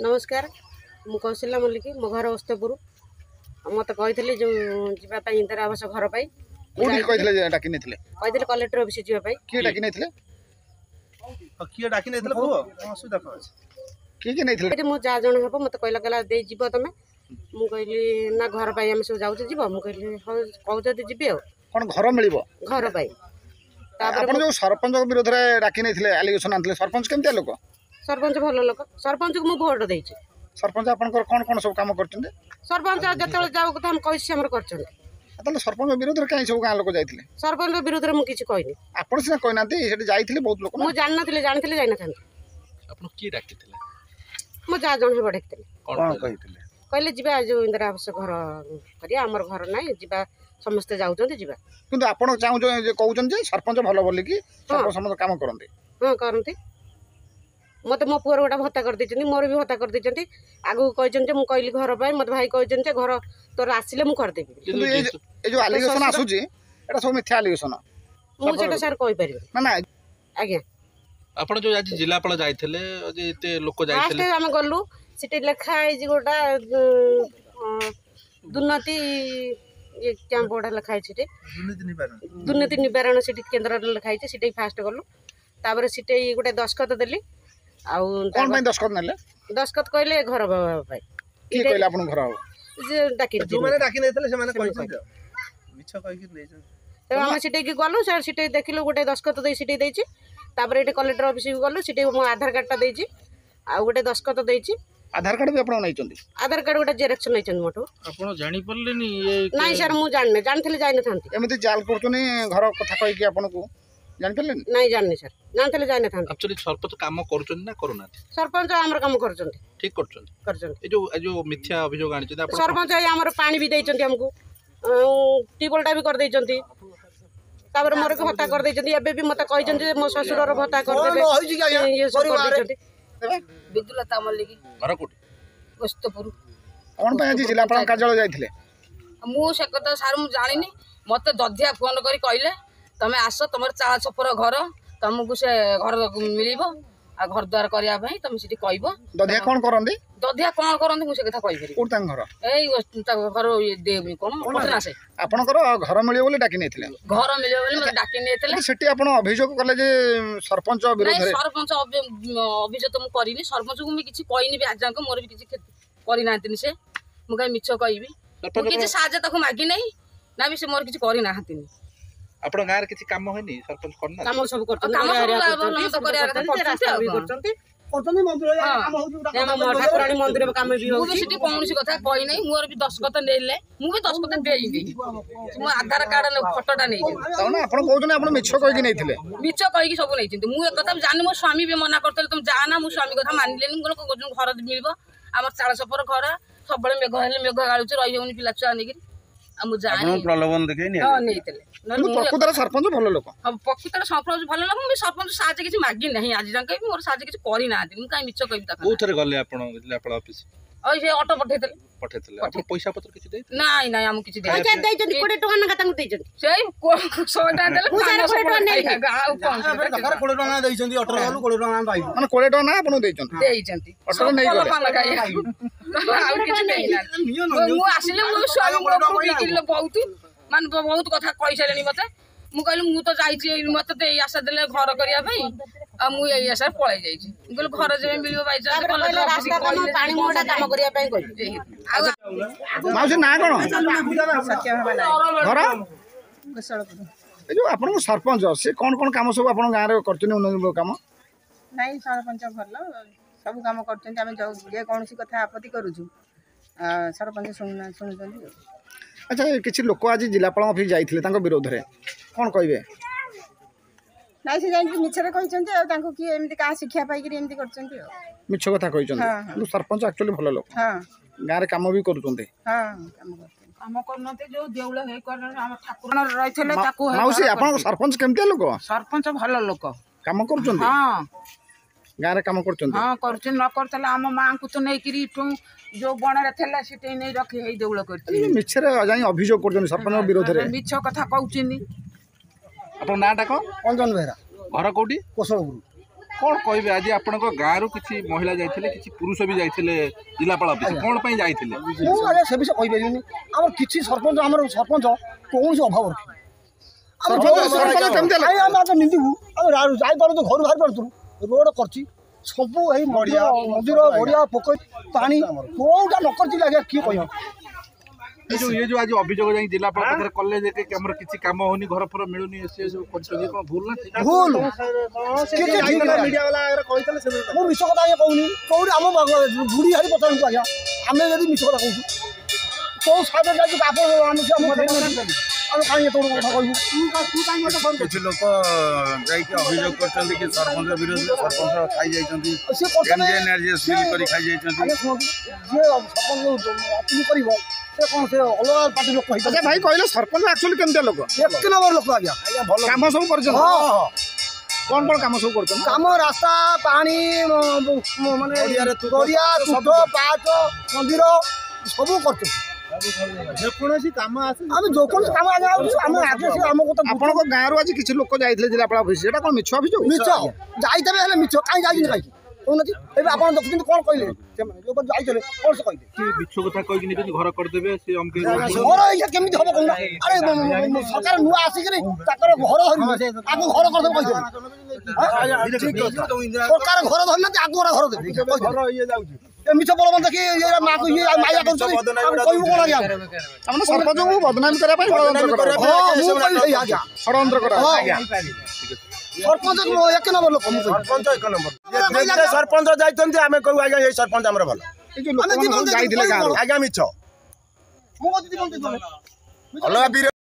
नमस्कार मु कौशल्या मल्लिक मो घर ओस्तपुर मत कही जो जीवाई इंदिरा आवास घर पाई कलेक्टर ऑफिस जीवाई मो जा जन हम मत कहला दे जीव तुम मु कहली ना घर पाई आम सब जाऊँ जीव मु कहली कहते जीवी कौन घर मिल घर पाई जो सरपंच विरोध में डाकी नहीं आलिगेसन आनते सरपंच केमती लोक सरपंच भल लोक सरपंच को मु भोट देछि सरपंच आपनकर कौन कौन सब काम करछन सरपंच जतले जाऊ कथा हम कहि हमर करछन ताले सरपंच विरोध में कहीं सब गाँ लोक जाइथिले सरपंच विरोध में मु किछि कहनी आपन सिना कहनांती सेठी जाइथिले बहुत लोक मु जाननथिले जानथिले जाय नथान आपन की डाकिथिले मु जा जण हे बडेथिले कोन कहिथिले कहले जीवा जो इंदिरा आवास घर करिया हमर घर नै जीवा समस्त जाउछन जीवा किंतु आपन चाहू जे कहउछन जे सरपंच भलो बोली कि सरपंच समस्त काम करंते हां करंते मत मो पुअर गोटा भत्ता कर दी मोर भी भत्ता कर दी आगु कहते मुझे कहली घर पर मत भाई कहते घर तोर आसिले मुझे करदेवी जो आलिगेसन आसुची एटा सब मिथ्या आलिगेसन मुझे सर कहि परिबे ना ना आज्ञा आपण जो आज जिलापाल जाइथिले जे एते लोक जाइथिले हम गल्लु सिटी लेखा है जे गोटा दुर्नीति ये कैंप गोटा लेखा है सिटी दुर्नीति निवारण सिटी केंद्र लेखा है सिटी फास्ट गल्लु तापर सिटी गोटे दस्खत देली कौन भाई दस्खत नेले दस्खत कहले घर भाई की कहले आपन घर जे डाकी जो माने डाकी नेतले से माने कहि मिछ कहि कि नै तो हम सिटी की गलु सर सिटी देखिलो गोटे दस्खत दे सिटी देछि तापर एटे कलेक्टर ऑफिस को गलु सिटी मो आधार कार्ड ता देछि आ गोटे दस्खत देछि आधार कार्ड भी आपन नै चंदी आधार कार्ड गोटे जेरक्स नै चंदी मोटो आपण जानि पल्लेनी ये नाही सर मु जानने जानथिले जाय न थांती एमिति जाल करतुनी घर कथा कहि कि आपन को जान पल्ले नाही जानने सर जानथिले जाय न थांती एक्चुअली सरपंच काम करूछन ना करूना सरपंच हमर काम करछन ठीक करछन करछन ए जो मिथ्या अभियोग आनि आपण सरपंच हमर पानी भी दैछन्ती हमको टीबलटा भी कर दैछन्ती तापर मोर के भत्ता कर दैछन्ती एबे भी मते कहिछन्ती मो ससुरर भत्ता कर देबे ये सब कर दैछन्ती विद्युलता मल्लिक घर कोठी ओस्तपुर कौन पे आज जिलापाल कार्यालय जाइथिले मु से कथा सार मु जानिनी मते दधिया फोन करी कहले तमे आस तुमर चाला छपर घर तुमको से घर मिलिबो आ घर द्वार करिया भाई तुम सिटी कहबो दधिया कौन करंदी दधिया कोन करंदी मु से कथा कहि फेरि कोन तांग घर एई घर ये देबी कोन पटना से आपनकर घर मिलियो बोली डाकी नैथिले घर मिलियो बोली मते डाकी नेतले सेठी आपन अभियोग करले जे सरपंच विरोध रे सरपंच अभियोग तो मु करिनी सरपंच को मी किछि कहिनी भी आज मोर भी किछि करि नांतिनी से मु काई मिछ कहबी मु किछि साजे तक मागी नै ना भी से मोर किछि करि नांतिनी आपण गार किछि काम होइनी सरपंच करना काम सब करछन काम सब तो करिया रास्ता भी करछन्ती करतनी मंदिर काम होउ ठाकुराणी मंदिर में काम भी मु होउची सिटी कोनसी कथा कहि नै मोर भी दस्खत नेले मु भी दस्खत देई दे मु आधार कार्ड फोटोटा नै ताऊ ना आपन कहउछन आपन मिछ कहि कि नैथिले मिछ कहि कि सब नै चिंती मु एक कथा जानि मो स्वामी भी मना करतले तुम जा ना मु स्वामी कथा मानिलेनी गोल घर मिलबो हमर 400 पर घर सब बळे मेघ हेले मेघ गाळुच रहि होनी पिला छुआ नै हम जानि प्रलोभन देखैनी हां नैतले प्रकृतर सरपंच भलो लोक हम प्रकृतर सरपंच भलो लोक मु सरपंच साजे किछि मागी नहीं आज जाके मोर साजे किछि करि ना मु काई मिछ कहि ता कोथरे गले आपण जिलापाल ऑफिस ओइ जे ऑटो पठेतले आपण पैसा पत्र किछि दे नाही नाही हम किछि दे पैसा दैछन्ती 20 टका ना तांग दैछन्ती सेई 100 टा देले 20 टका नै गाउ कोन 20 टका दैछन्ती 18 वालु 20 टका पाइ माने 20 टका ना आपन दैछन देइछन्ती अठर नै गले आउ किछि नै ना मु आसिले मु स्वामी को किलो बहुत मान बहुत कथा कहि सालेनी मते मु कहली मु तो जाइछि मते ते आशा देले घर करिया भाई आ मु एई आशा पळै जाइछि बोल घर जे मिलियो बाई चांस रास्ता काम पानी मोडा काम करिया पई कहि माउसी ना कोन सत्य भाबा नै घर कुशलपुर ए जो आपन सरपंच से कोन कोन काम सब आपन गां रे करछन उन्नति काम नहीं सरपंच भल सब काम करछन हम जो जे कोनसी कथा आपत्ति करूछु सरपंच सुनुछन अच्छा किछि लोक आज जिलापाल ऑफिस जाइथिले तांको विरोध रे कोन कहबे नहीं से जानि मिछरे कहिसंती आ तांको की एमती का शिक्षा पाई कि एमती करछंती मिछ कथा कहिछन सरपंच एक्चुअली भलो लोक हां गां रे काम भी करूछन्ते हां काम करछन काम करनते जो देउळ हे कर हम ठाकुर रहिथले ताको माउसी आपन सरपंच केमते लोक सरपंच भल लोक काम करूछन्ते हां गां रे काम करूछन्ते हां करछन न करतले हम मां को तो नै करी जो बण रे थेला सिटे नै रखे हे देउळ करछि मिछरे जाई अभियोग करछन सरपंच विरोध रे मिछ कथा कहउचिनी आपण नाटा को अंजन बेहरा घर कोठी कोसळपुर कौन कहे आज आपण गाँव किसी महिला जाइए किसी पुरुष भी जाइए जिलापाल ऑफिस कौन पे जाइए से विषय कहीपरि आम कि सरपंच आम सरपंच कौन अभाव निंदू आम जापार घर बाहर पार्थ रोड कर सब मंदिर गड़िया पोखरी पानी कौटा न कर किए कह ये जो आज अभियोग जाई जिलापाल पाखरे कॉलेज के हमर किछि काम होनी घर पर मिलुनी से जो कोन भूल ना भूल मीडिया वाला अगर कहितले से मु मिछ कथा ये कहूनी कोउडी हम बुढ़ी हारी पता नहीं आज्ञा हमें यदि मिछ कथा कहू को सादर जाई आप हम से हम काई तो कथा कहू कुछ लोक जाई के अभियोग करछन कि सरपंच विरोध सरपंच खाई जाइछन से कोन एनर्जीएस बिल करी खाई जाइछन जे सरपंच अपनी करिवो से कौन से अलग पार्टी लोक कहि अच्छा भाई कहले सरपंच एक्चुअली केमते लोक एक नंबर लोक आज्ञा काम सब करछन हां कौन कौन काम सब करछन काम रास्ता पानी माने गड़िया तुठो पाट मंदिर सब करछन जेकोसी काम आसे आम जो कौन काम आम आगे से आम को आपन गाँव आज किसी लोक जाइए जिलापाल ऑफिस एटा कौन मिछ अभियोग मिछ जाइते हेले मिछ काई जाइनी काई कहूनती एबे आपण देखुଛନ୍ତି कौन कहले लोक जाइतले कौन से कहले कि बिच्छु कथा कहि कि घर कर देबे से हमके घर इया केमिति हबो कहूना अरे सरकार नुआ आसी कि ताकर घर धरि आगो घर कर देबो कहले सरकार घर धरि ना आगो घर देबे घर ये जाउची ए मिछ बोल बंद कि ये मां को ये माया करछन कहू कोन आज्ञा हमने सरपंच को बदनाम करा पाई हां मु कहली आज्ञा षडयंत्र करा सरपंच एक नंबर लोक मु सरपंच एक नंबर सरपंच जाइछन जे हमें कहू आज्ञा ये सरपंच हमर भलो ए जो लोक जाइथिले गाँव आज्ञा मिछ मु कथि बोलते अलग